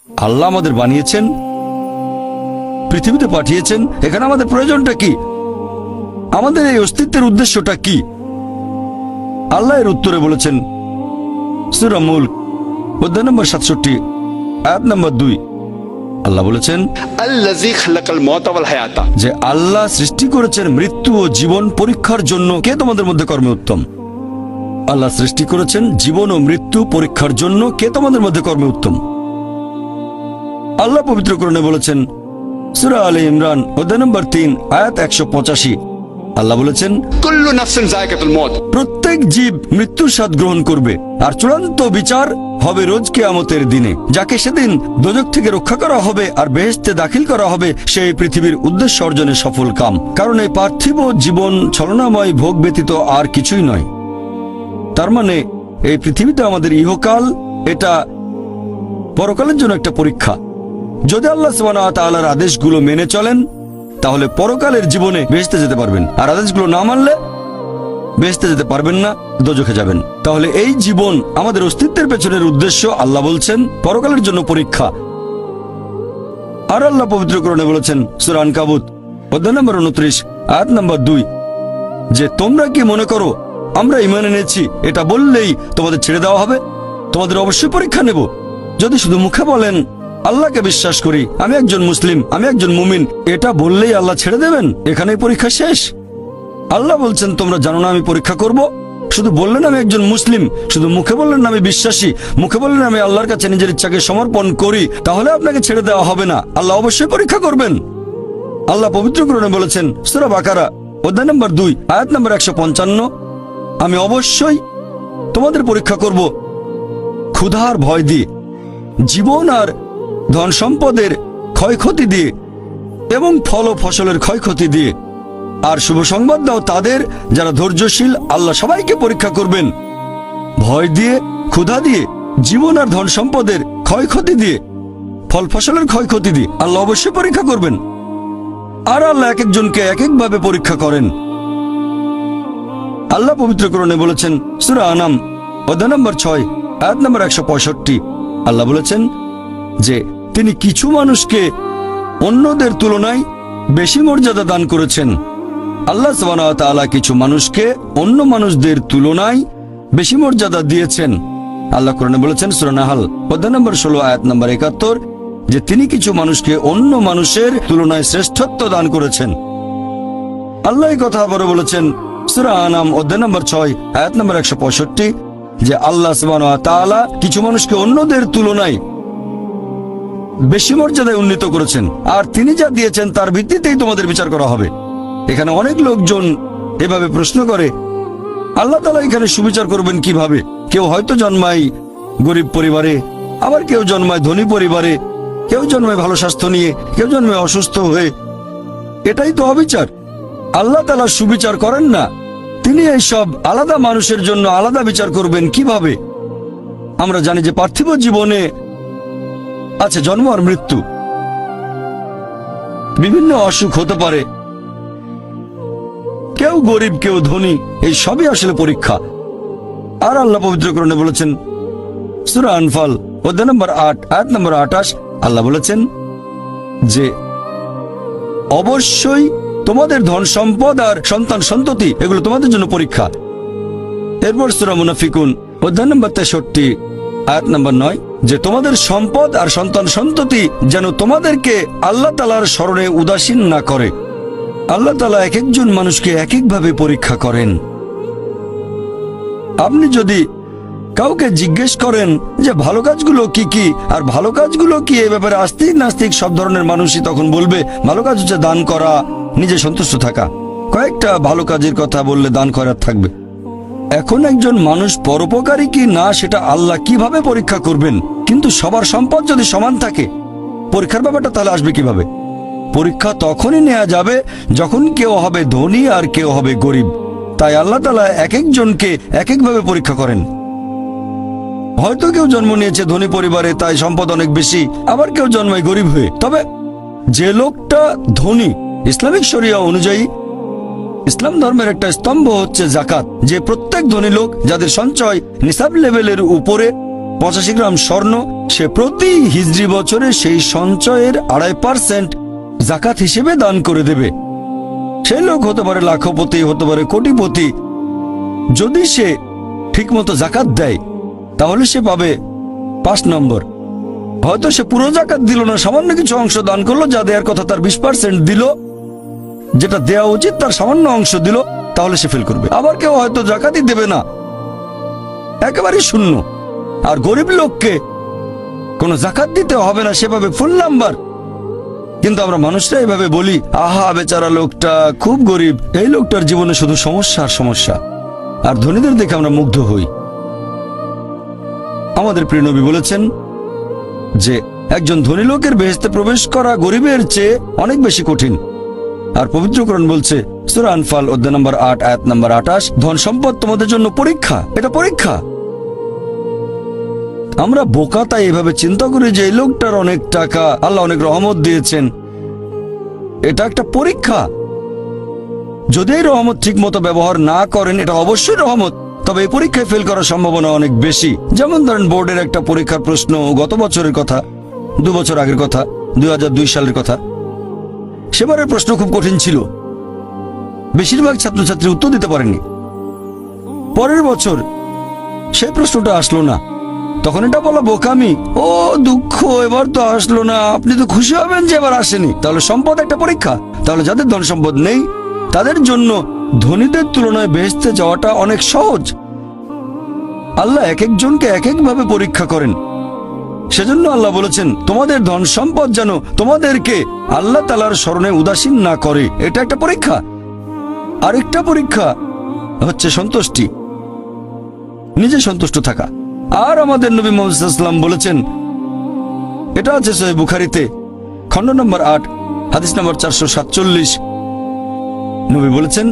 আল্লাহ আমাদের বানিয়েছেন, পৃথিবীতে পাঠিয়েছেন, এখানে আমাদের প্রয়োজনটা কি, আমাদের এই অস্তিত্বের উদ্দেশ্যটা কি? আল্লাহ এর উত্তরে বলেছেন সূরা মুলক অধ্যায় নম্বর 67 আয়াত নম্বর 2। আল্লাহ বলেছেন আল্লাযী খালাকাল মাউতা ওয়াল হায়াতা, যে আল্লাহ সৃষ্টি করেছেন মৃত্যু ও জীবন পরীক্ষার জন্য। কে তোমাদের মধ্যে কর্মে উত্তম? আল্লাহ সৃষ্টি করেছেন জীবন ও মৃত্যু পরীক্ষার জন্য। কে তোমাদের মধ্যে কর্মে উত্তম? আল্লাহ পবিত্র কোরআনে বলেছেন সূরা আলে ইমরান অধ্যায় নম্বর 3 আয়াত 185। আল্লাহ বলেছেন কুল্লু নাফসিন যায়কাতুল মউত, প্রত্যেক জীব মৃত্যুর স্বাদ গ্রহণ করবে, আর চূড়ান্ত বিচার হবে রোজ কিয়ামতের দিনে। যাকে সেদিন দোজখ থেকে রক্ষা করা হবে আর বেহেশতে দাখিল করা হবে, সেই পৃথিবীর উদ্দেশ্য অর্জনে সফল কাম। কারণ এই পার্থিব জীবন ছলনাময় ভোগ ব্যতীত আর কিছুই নয়। তার মানে এই পৃথিবীতে আমাদের ইহকাল, এটা পরকালের জন্য একটা পরীক্ষা। যদি আল্লাহ সুবহানাহু ওয়া তাআলার আদেশগুলো মেনে চলেন, তাহলে পরকালের জীবনে বেহেশতে যেতে পারবেন, আর আদেশগুলো না মানলে বেহেশতে যেতে পারবেন না, দোজখে যাবেন। তাহলে এই জীবন আমাদের অস্তিত্বের পেছনের উদ্দেশ্য। আল্লাহ বলছেন পরকালের জন্য পরীক্ষা। আর আল্লাহ পবিত্র কোরআনে বলেছেন সূরা আনকাবুত অধ্যায় নম্বর 29 আয়াত নম্বর 2 যে তোমরা কি মনে করো আমরা ঈমান এনেছি এটা বললেই তোমাদের ছেড়ে দেওয়া হবে? তোমাদের অবশ্যই পরীক্ষা নেব। যদি শুধু মুখে বলেন আল্লাহকে বিশ্বাস করি, আমি একজন মুসলিম, আমি একজন মুমিন, এটা বললেই আল্লাহ ছেড়ে দেবেন? এখানেই পরীক্ষা শেষ? আল্লাহ বলছেন তোমরা জানো না আমি পরীক্ষা করব? শুধু বললেন আমি একজন মুসলিম, শুধু মুখে বললেন আমি বিশ্বাসী, মুখে বললেন আমি আল্লাহর কাছে নিজের ইচ্ছাকে সমর্পণ করি, তাহলে আপনাকে ছেড়ে দেওয়া হবে না। আল্লাহ অবশ্যই পরীক্ষা করবেন। আল্লাহ পবিত্র কোরআনে বলেছেন সূরা বাকারা অধ্যায় নম্বর 2 আয়াত নম্বর 155 আমি অবশ্যই তোমাদের পরীক্ষা করব ক্ষুধার ভয় দিয়ে, জীবন আর ধন সম্পদের ক্ষয়ক্ষতি দিয়ে এবং ফল ও ফসলের ক্ষয়ক্ষতি দিয়ে। আর শুভ সংবাদ দাও তাদের যারা ধৈর্যশীল। আল্লাহ সবাইকে পরীক্ষা করবেন ভয় দিয়ে, ক্ষুধা দিয়ে, জীবন আর ধন সম্পদের ক্ষয়ক্ষতি দিয়ে, ফল ফসলের ক্ষয়ক্ষতি দিয়ে। আল্লাহ অবশ্যই পরীক্ষা করবেন। আর আল্লাহ এক একজনকে এক একভাবে পরীক্ষা করেন। আল্লাহ পবিত্র কোরআনে বলেছেন সূরা আনাম অধ্যায় নম্বর 6 আয়াত নম্বর 165। আল্লাহ বলেছেন যে তিনি কিছু মানুষকে অন্যদের তুলনায় বেশি মর্যাদা দান করেছেন। আল্লাহ সুবহানাহু ওয়া তাআলা কিছু মানুষকে অন্য মানুষদের তুলনায় বেশি মর্যাদা দিয়েছেন। আল্লাহ কোরআনে বলেছেন সূরা নাহল অধ্যায় নম্বর 16 আয়াত নম্বর 71 যে তিনি কিছু মানুষকে অন্য মানুষের তুলনায় শ্রেষ্ঠত্ব দান করেছেন। আল্লাহ এই কথা আবারও বলেছেন সূরা আনাম অধ্যায় নম্বর 6 আয়াত নম্বর 165 যে আল্লাহ সুবহানাহু ওয়া তাআলা কিছু মানুষকে অন্যদের তুলনায় বেশি মর্যাদায় উন্নীত করেছেন, আর তিনি যা দিয়েছেন তার ভিত্তিতেই তোমাদের বিচার করা হবে। এখানে অনেক লোকজন এভাবে প্রশ্ন করে আল্লাহ তাআলা এখানে সুবিচার করবেন কিভাবে? কেউ হয়তো জন্মায় গরিব পরিবারে, আবার কেউ জন্মায় ধনী পরিবারে, কেউ জন্মায় ভালো স্বাস্থ্য নিয়ে, কেউ জন্মায় অসুস্থ হয়ে। এটাই তো অবিচার। আল্লাহ তাআলা সুবিচার করেন না। তিনি এইসব আলাদা মানুষের জন্য আলাদা বিচার করবেন কিভাবে? আমরা জানি যে পার্থিব জীবনে আছে জন্ম আর মৃত্যু, বিভিন্ন অসুখ হতে পারে, কেউ গরিব কেউ ধনী, এই সবই আসলে পরীক্ষা। আর আল্লাহ পবিত্র কোরআনে বলেছেন সূরা আনফাল অধ্যায় নম্বর 8 আয়াত নম্বর 28 আল্লাহ বলেছেন যে অবশ্যই তোমাদের ধন সম্পদ আর সন্তান সন্ততি এগুলো তোমাদের জন্য পরীক্ষা। এরপর সূরা মুনাফিকুন অধ্যায় নম্বর 63 আয়াত নম্বর 9 যে তোমাদের সম্পদ আর সন্তান সন্ততি যেন তোমাদেরকে আল্লাহ তাআলার স্মরণে উদাসীন না করে। আল্লাহ তাআলা এক একজন মানুষকে এক একভাবে পরীক্ষা করেন। আপনি যদি কাউকে জিজ্ঞেস করেন যে ভালো কাজগুলো কি কি আর ভালো কাজগুলো কি, এ ব্যাপারে আস্তিক নাস্তিক সব ধরনের মানুষই তখন বলবে ভালো কাজ হচ্ছে দান করা, নিজে সন্তুষ্ট থাকা। কয়েকটা ভালো কাজের কথা বললে দান খয়রাত থাকবে। এখন একজন মানুষ পরোপকারী কি না সেটা আল্লাহ কিভাবে পরীক্ষা করবেন? কিন্তু সবার সম্পদ যদি সমান থাকে, পরীক্ষার ব্যাপারটা তাহলে আসবে কিভাবে? পরীক্ষা তখনই নেওয়া যাবে যখন কেউ হবে ধনী আর কেউ হবে গরিব। তাই আল্লাহ তাআলা এক একজনকে এক একভাবে পরীক্ষা করেন। হয়তো কেউ জন্ম নিয়েছে ধনী পরিবারে, তাই সম্পদ অনেক বেশি, আবার কেউ জন্মায় গরিব হয়ে। তবে যে লোকটা ধনী, ইসলামিক শরিয়া অনুযায়ী ইসলাম ধর্মের একটা স্তম্ভ হচ্ছে যাকাত, যে প্রত্যেক ধনী লোক যাদের সঞ্চয় নিসাব লেভেলের উপরে 85 গ্রাম স্বর্ণ, সে প্রতি হিজরি বছরে সেই সঞ্চয়ের 2.5% জাকাত হিসেবে দান করে দেবে। সেই লোক হতে পারে লাখপতি, হতে পারে কোটিপতি। যদি সে ঠিকমতো জাকাত দেয় তাহলে সে পাবে 5 নম্বর। হয়তো সে পুরো জাকাত দিল না, সামান্য কিছু অংশ দান করলো, যা দেওয়ার কথা তার 20% দিল, যেটা দেওয়া উচিত তার সামান্য অংশ দিল, তাহলে সে ফেল করবে। আবার কেউ হয়তো জাকাতই দেবে না, একেবারে শূন্য। আর গরিব লোককে কোনো জাকাত দিতে হবে না, সেভাবে ফুল নাম্বার। কিন্তু আমরা মানুষরা এভাবে বলি, আহা বেচারা লোকটা খুব গরিব, এই লোকটার জীবনে শুধু সমস্যা আর সমস্যা। আর ধনীদের দেখে আমরা মুগ্ধ হই। আমাদের প্রিয় নবী বলেছেন যে একজন ধনী লোকের বেহেশতে প্রবেশ করা গরিবের চেয়ে অনেক বেশি কঠিন। আর পবিত্র কোরআন বলছে, সূরা আনফাল অধ্যায় নম্বর 8 আয়াত নম্বর 28, ধন সম্পদ তোমাদের জন্য পরীক্ষা, এটা পরীক্ষা। আমরা বোকা তাই এভাবে চিন্তা করি যে এই লোকটার অনেক টাকা, আল্লাহ অনেক রহমত দিয়েছেন, এটা একটা পরীক্ষা। যদি এই রহমত ঠিক মতো ব্যবহার না করেন, এটা অবশ্যই রহমত, তবে এই পরীক্ষায় ফেল করার সম্ভাবনা অনেক বেশি। যেমন ধরেন বোর্ডের একটা পরীক্ষার প্রশ্ন, গত বছরের কথা, 2 বছর আগের কথা, 2002 সালের কথা। সেবারের প্রশ্ন খুব কঠিন ছিল, বেশিরভাগ ছাত্রছাত্রী উত্তর দিতে পারেনি। পরের বছর সেই প্রশ্নটা আসলো না, তখন এটা বলা বোকামি, ও দুঃখ, এবার তো আসলো না। আপনি তো খুশি হবেন যে এবার আসেনি। তাহলে সম্পদ একটা পরীক্ষা। তাহলে যাদের ধন সম্পদ নেই তাদের জন্য ধনীদের তুলনায় বেহেশতে যাওয়াটা অনেক সহজ। আল্লাহ এক একজনকে এক একভাবে পরীক্ষা করেন। সেজন্য আল্লাহ বলেছেন, তোমাদের ধন সম্পদ যেন তোমাদেরকে আল্লাহ তাআলার স্মরণে উদাসীন না করে। এটা একটা পরীক্ষা। আরেকটা পরীক্ষা হচ্ছে সন্তুষ্টি, নিজে সন্তুষ্ট থাকা। আর আমাদের নবী মুহাম্মদ সাল্লাল্লাহু আলাইহি ওয়াসাল্লাম বলেছেন, এটা আছে সহিহ বুখারীতে, খণ্ড নম্বর 8 হাদিস নম্বর 447। নবী বলেছেন,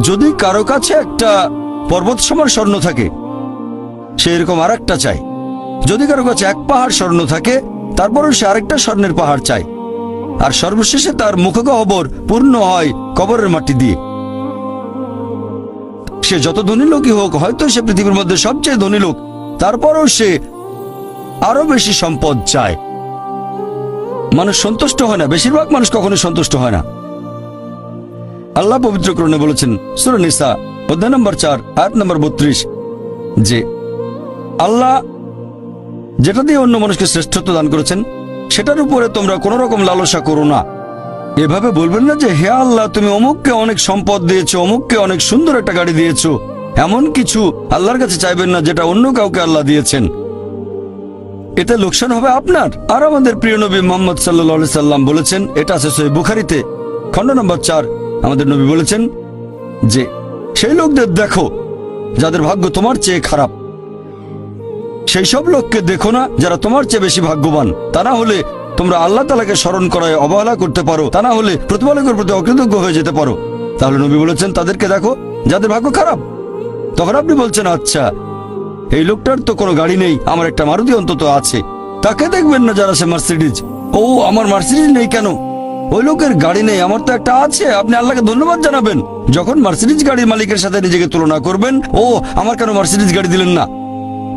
যদি কারো কাছে একটা পর্বত সমান স্বর্ণ থাকে, সে এরকম আরেকটা চায়। যদি কারো কাছে 1 পাহাড় স্বর্ণ থাকে, তারপরও সে আরেকটা স্বর্ণের পাহাড় চায়। আর সর্বশেষে তার মুখগহ্বর পূর্ণ হয় কবরের মাটি দিয়ে। সে যত ধনী লোকই হোক, হয়তো সে পৃথিবীর মধ্যে সবচেয়ে ধনী লোক, তারপরও সে আরো বেশি সম্পদ চায়। মানুষ সন্তুষ্ট হয় না, বেশিরভাগ মানুষ কখনো সন্তুষ্ট হয় না। আল্লাহ পবিত্র কোরআনে বলেছেন, সূরা নিসা অধ্যায় নম্বর 4 আয়াত নম্বর 32, যে আল্লাহ যেটা দিয়ে অন্য মানুষকে শ্রেষ্ঠত্ব দান করেছেন, সেটার উপরে তোমরা কোনো রকম লালসা করো না। এভাবে বলবেন না যে, হে আল্লাহ, তুমি অমুককে অনেক সম্পদ দিয়েছো, অমুককে অনেক সুন্দর একটা গাড়ি দিয়েছো। এমন কিছু আল্লাহর কাছে চাইবেন না যেটা অন্য কাউকে আল্লাহ দিয়েছেন। এতে লোকসান হবে আপনার। আর আমাদের প্রিয় নবী মুহাম্মদ সাল্লাল্লাহু আলাইহি সাল্লাম বলেছেন, এটা আছে সহিহ বুখারীতে, খণ্ড নম্বর 4, আমাদের নবী বলেছেন যে, সেই লোকদের দেখো যাদের ভাগ্য তোমার চেয়ে খারাপ। সেই সব লোককে দেখো না যারা তোমার চেয়ে বেশি ভাগ্যবান। তা না হলে তোমরা আল্লাহ তাআলাকে স্মরণ করায় অবহেলা করতে পারো, তা না হলে প্রতিপালকের প্রতি অকৃতজ্ঞ হয়ে যেতে পারো। তাহলে নবী বলেছেন, তাদেরকে দেখো যাদের ভাগ্য খারাপ। তখন আপনি বলছেন, আচ্ছা, এই লোকটার তো কোনো গাড়ি নেই, আমার একটা মারুতি অন্তত আছে। তাকে দেখবেন না যারা সে মার্সিডিজ। ও, আমার মার্সিডিজ নেই কেন? ওই লোকের গাড়ি নেই, আমার তো একটা আছে। আপনি আল্লাহকে ধন্যবাদ জানাবেন। যখন মার্সিডিজ গাড়ির মালিকের সাথে নিজেকে তুলনা করবেন, ও, আমার কেন মার্সিডিজ গাড়ি দিলেন না?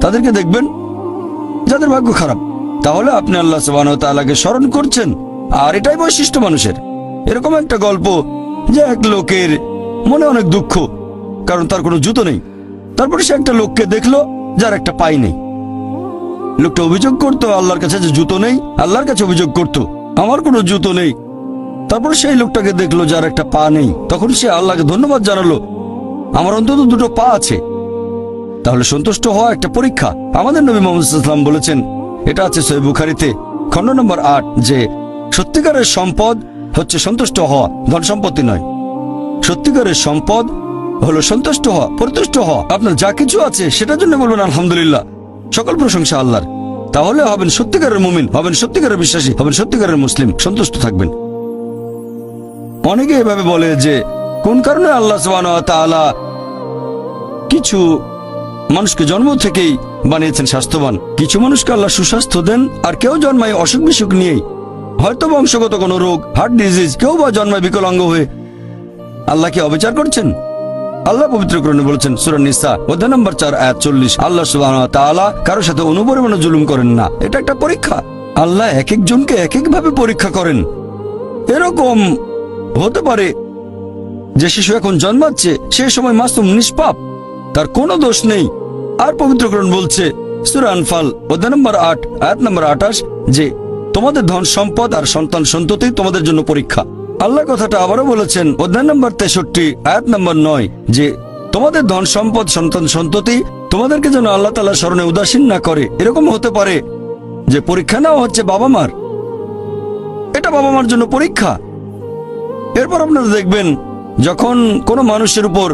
তাদেরকে দেখবেন যাদের ভাগ্য খারাপ। তাহলে আপনি আল্লাহ সুবহানাহু ওয়া তাআলাকে স্মরণ করছেন। আর এটাই বৈশিষ্ট্য মানুষের। এরকম একটা গল্প যে এক লোকের মনে অনেক দুঃখ, কারণ তার কোনো জুতো নেই। তারপরে সে একটা লোককে দেখলো যার একটা পাই নেই। লোকটা অভিযোগ করতো আল্লাহর কাছে যে জুতো নেই, আল্লাহর কাছে অভিযোগ করতো আমার কোনো জুতো নেই। তারপর সেই লোকটাকে দেখলো যার একটা পা নেই। তখন সে আল্লাহকে ধন্যবাদ জানালো, আমার অন্তত 2টো পা আছে। তাহলে সন্তুষ্ট হওয়া একটা পরীক্ষা। আমাদের নবী মুহাম্মদ সাল্লাল্লাহু আলাইহি ওয়াসাল্লাম বলেছেন, এটা আছে সহিহ বুখারীতে, খণ্ড নম্বর 8, যে সত্যিকারের সম্পদ হচ্ছে সন্তুষ্ট হওয়া, ধন সম্পত্তি নয়। সত্যিকারের সম্পদ হলো সন্তুষ্ট হওয়া, পরিতুষ্ট হওয়া। আপনার যা কিছু আছে সেটার জন্য বলবেন আলহামদুলিল্লাহ, সকল প্রশংসা আল্লাহর। তাহলে হবেন সত্যিকারের মুমিন, হবেন সত্যিকারের বিশ্বাসী, হবেন সত্যিকারের মুসলিম, সন্তুষ্ট থাকবেন। অনেকে এভাবে বলে যে, কোন কারণে আল্লাহ সুবহানাহু ওয়া তাআলা কিছু মানুষকে জন্ম থেকেই বানিয়েছেন স্বাস্থ্যবান, কিছু মানুষকে আল্লাহ সুস্বাস্থ্য দেন, আর কেউ জন্মায় অসুখ বিসুখ নিয়েই, হয়তো বংশগত কোনো রোগ, হার্ট ডিজিজ, কেউ বা জন্মায় বিকলাঙ্গ হয়ে। আল্লাহ কি অবিচার করছেন? আল্লাহ পবিত্র কোরআনে বলেছেন সূরা নিসা অধ্যায় নম্বর 4 আয়াত 40, আল্লাহ সুবহানাহু ওয়া তাআলা কারোর সাথে অনুপরিমাণে জুলুম করেন না। এটা একটা পরীক্ষা। আল্লাহ এক একজনকে এক একভাবে পরীক্ষা করেন। এরকম হতে পারে যে শিশু এখন জন্মাচ্ছে, সেই সময় মাসুম নিষ্পাপ, তার কোনো দোষ নেই। আর পবিত্র কোরআন বলছে সূরা আনফাল অধ্যায় নম্বর 8 আয়াত নম্বর 28 যে তোমাদের ধন সম্পদ আর সন্তান সন্ততি তোমাদের জন্য পরীক্ষা। আল্লাহ কথাটা আবারও বলেছেন অধ্যায় নম্বর 63 আয়াত নম্বর 9 যে তোমাদের ধন সম্পদ সন্তান সন্ততি তোমাদেরকে যেন আল্লাহ তাআলার স্মরণে উদাসীন না করে। এরকম হতে পারে যে পরীক্ষা নেওয়া হচ্ছে বাবা মার, এটা বাবা মার জন্য পরীক্ষা। এরপর আপনারা দেখবেন যখন কোনো মানুষের উপর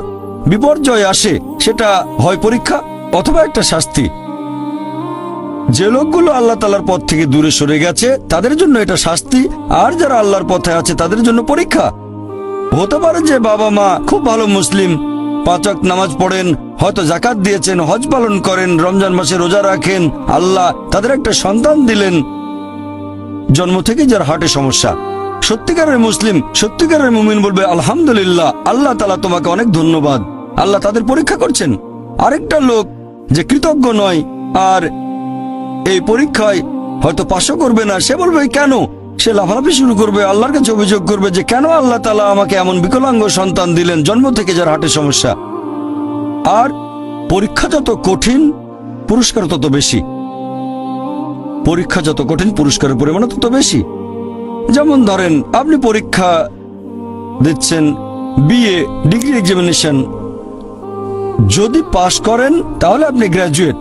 বিপর্যয় আসে, সেটা হয় পরীক্ষা অথবা একটা শাস্তি। যে লোকগুলো আল্লাহ তাআলার পথ থেকে দূরে সরে গেছে তাদের জন্য এটা শাস্তি, আর যারা আল্লাহর পথে আছে তাদের জন্য পরীক্ষা। হতে পারে যে বাবা মা খুব ভালো মুসলিম, 5 ওয়াক্ত নামাজ পড়েন, হয়তো যাকাত দিয়েছেন, হজ পালন করেন, রমজান মাসে রোজা রাখেন, আল্লাহ তাদের একটা সন্তান দিলেন জন্ম থেকে যার হার্টে সমস্যা। সত্যিকারের মুসলিম, সত্যিকারের মুমিন বলবে আলহামদুলিল্লাহ, আল্লাহ তাআলা তোমাকে অনেক ধন্যবাদ। আল্লাহ তাদের পরীক্ষা করছেন। আরেকটা লোক যে কৃতজ্ঞ নয় আর এই পরীক্ষায় হয়তো পাশও করবে না, সে বলবে কেন, সে লাফালাফি শুরু করবে, আল্লাহর কাছে অভিযোগ করবে যে কেন আল্লাহ তাআলা আমাকে এমন বিকলাঙ্গ সন্তান দিলেন জন্ম থেকে যার হার্টে সমস্যা। আর পরীক্ষা যত কঠিন পুরস্কার তত বেশি। পরীক্ষা যত কঠিন পুরস্কারের পরিমাণ তত বেশি। যেমন ধরেন আপনি পরীক্ষা দিচ্ছেন বিএ ডিগ্রি এক্সামিনেশন, যদি পাশ করেন তাহলে আপনি graduate,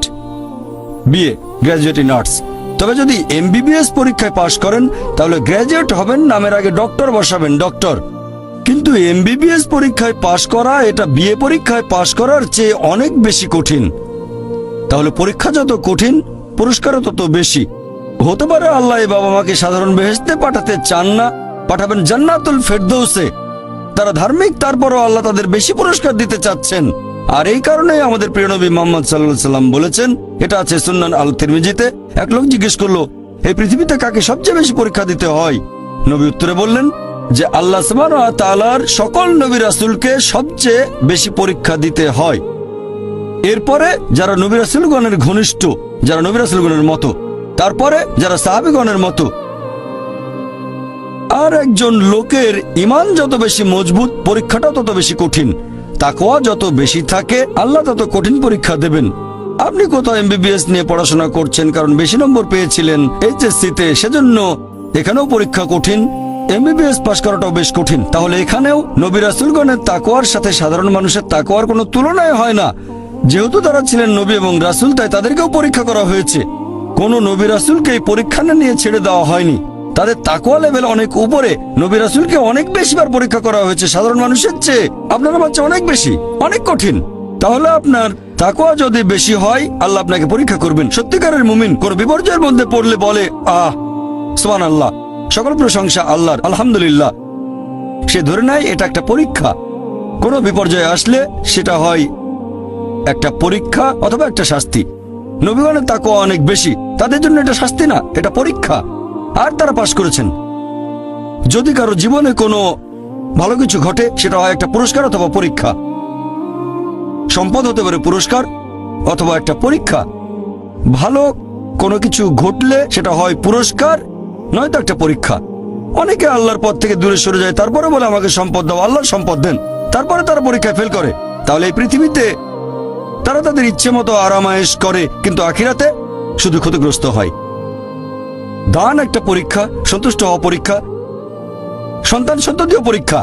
BA graduate in arts. তবে যদি এমবিবিএস পরীক্ষায় পাশ করেন তাহলে গ্র্যাজুয়েট হবেন, নামের আগে ডক্টর বসাবেন, ডক্টর। কিন্তু এমবিবিএস পরীক্ষায় পাশ করা এটা বিএ পরীক্ষায় পাশ করার চেয়ে অনেক বেশি কঠিন। তাহলে পরীক্ষা যত কঠিন পুরস্কারও তত বেশি। হতে পারে আল্লাহ এই বাবা মাকে সাধারণ বেহেশতে পাঠাতে চান না, পাঠাবেন জান্নাতুল ফেরদৌসে। তারা ধার্মিক, তারপরও আল্লাহ তাদের বেশি পুরস্কার দিতে চাচ্ছেন। আর এই কারণে আমাদের প্রিয় নবী মুহাম্মদ সাল্লাল্লাহু আলাইহি সাল্লাম বলেছেন, এটা আছে সুন্নান আল তিরমিজিতে, এক লোক জিজ্ঞেস করলো এই পৃথিবীতে কাকে সবচেয়ে বেশি পরীক্ষা দিতে হয়? নবী উত্তরে বললেন যে আল্লাহ সুবহানাহু ওয়া তাআলার সকল নবী রাসূলকে সবচেয়ে বেশি পরীক্ষা দিতে হয়। এরপরে যারা নবী রাসূলগণের ঘনিষ্ঠ, যারা নবী রাসূলগণের মতো, তারপরে যারা সাহাবীগণের মতো। আর একজন লোকের ঈমান যত বেশি মজবুত পরীক্ষাটা তত বেশি কঠিন। তাকওয়া যত বেশি থাকে আল্লাহ তত কঠিন পরীক্ষা দেবেন। আপনি কোথাও এমবিবিএস নিয়ে পড়াশোনা করছেন কারণ বেশি নম্বর পেয়েছিলেন এইচএসসিতে, সেজন্য এখানেও পরীক্ষা কঠিন। এমবিবিএস পাস করাটাও বেশ কঠিন। তাহলে এখানেও নবী রাসূলগণের তাকওয়ার সাথে সাধারণ মানুষের তাকওয়ার কোনো তুলনায় হয় না। যেহেতু তারা ছিলেন নবী এবং রাসূল, তাই তাদেরকেও পরীক্ষা করা হয়েছে। কোন নবী রাসূলকে এই পরীক্ষা না নিয়ে ছেড়ে দেওয়া হয়নি। তাদের তাকওয়া লেভেল অনেক উপরে। নবী রাসূলকে অনেক বেশিবার পরীক্ষা করা হয়েছে সাধারণ মানুষের চেয়ে। আপনার বাচ্চা অনেক বেশি, অনেক কঠিন। তাহলে আপনার তাকওয়া যদি বেশি হয় আল্লাহ আপনাকে পরীক্ষা করবেন। সত্যিকারের মুমিন কোন বিপর্যয়ের মধ্যে পড়লে বলে সুবহানাল্লাহ, সকল প্রশংসা আল্লাহর, আলহামদুলিল্লাহ। সে ধরে নেয় এটা একটা পরীক্ষা। কোনো বিপর্যয় আসলে সেটা হয় একটা পরীক্ষা অথবা একটা শাস্তি। নবীগণের তাকওয়া অনেক বেশি, তাদের জন্য এটা শাস্তি না, এটা পরীক্ষা। আর তারা পাশ করেছেন। যদি কারো জীবনে কোনো ভালো কিছু ঘটে সেটা হয় একটা পুরস্কার অথবা পরীক্ষা। সম্পদ হতে পারে পুরস্কার অথবা একটা পরীক্ষা। ভালো কোনো কিছু ঘটলে সেটা হয় পুরস্কার নয়তো একটা পরীক্ষা। অনেকে আল্লাহর পথ থেকে দূরে সরে যায়, তারপরে বলে আমাকে সম্পদ দাও, আল্লাহর সম্পদ দেন, তারপরে তারা পরীক্ষায় ফেল করে। তাহলে এই পৃথিবীতে তারা তাদের ইচ্ছে মতো আরামায়েশ করে, কিন্তু আখিরাতে শুধু ক্ষতিগ্রস্ত হয়। দান একটা পরীক্ষা, সন্তুষ্ট হওয়া পরীক্ষা, সন্তান সন্ততিও পরীক্ষা।